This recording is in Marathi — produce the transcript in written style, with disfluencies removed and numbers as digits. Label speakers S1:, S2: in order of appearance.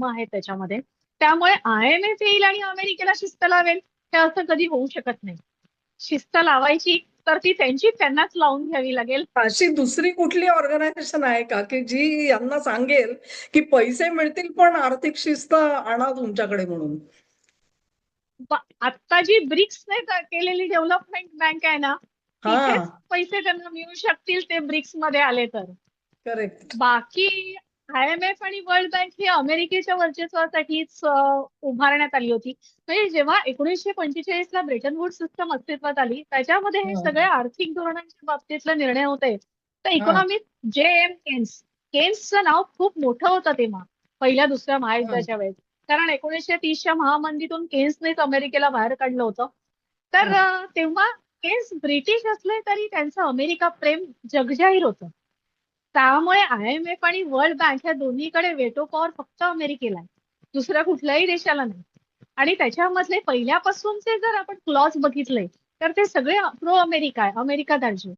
S1: धर्म आहेत त्याच्यामध्ये. त्यामुळे IMF येईल आणि अमेरिकेला शिस्त लावेल हे असं कधी होऊ शकत नाही. शिस्त लावायची तर ती त्यांनाच लावून घ्यावी लागेल.
S2: अशी दुसरी कुठली ऑर्गनायझेशन आहे का की जी यांना सांगेल की पैसे मिळतील पण आर्थिक शिस्त आणा तुमच्याकडे म्हणून?
S1: आता जी ब्रिक्सने केलेली डेव्हलपमेंट बँक आहे ना,
S2: हा.
S1: तिथेच पैसे त्यांना मिळू शकतील ते ब्रिक्स मध्ये आले तर.
S2: करेक्ट.
S1: बाकी IMF आणि वर्ल्ड बँक ही अमेरिकेच्या वर्चस्वासाठीच उभारण्यात आली होती. म्हणजे जेव्हा 1945 ला ब्रेटन वूड सिस्टम अस्तित्वात आली त्याच्यामध्ये हे
S2: हा.
S1: सगळे आर्थिक धोरणांच्या बाबतीतले निर्णय होते. तर
S2: हा.
S1: इकॉनॉमिक JM केन्सचं नाव खूप मोठं होतं तेव्हा पहिल्या दुसऱ्या
S2: हा.
S1: महायुद्धाच्या वेळेस. कारण 1930च्या महामंदीतून केन्सनेच अमेरिकेला बाहेर काढलं होतं. तर
S2: हा.
S1: तेव्हा केन्स ब्रिटिश असले तरी त्यांचं अमेरिका प्रेम जगजाहीर होतं. त्यामुळे IMF आणि वर्ल्ड बँक ह्या दोन्हीकडे वेटो पॉवर फक्त अमेरिकेला आहे, दुसऱ्या कुठल्याही देशाला नाही. आणि त्याच्यामधले पहिल्यापासूनचे जर आपण क्लॉज बघितले तर ते सगळे प्रो अमेरिका आहे, अमेरिका दार्जिलिंग.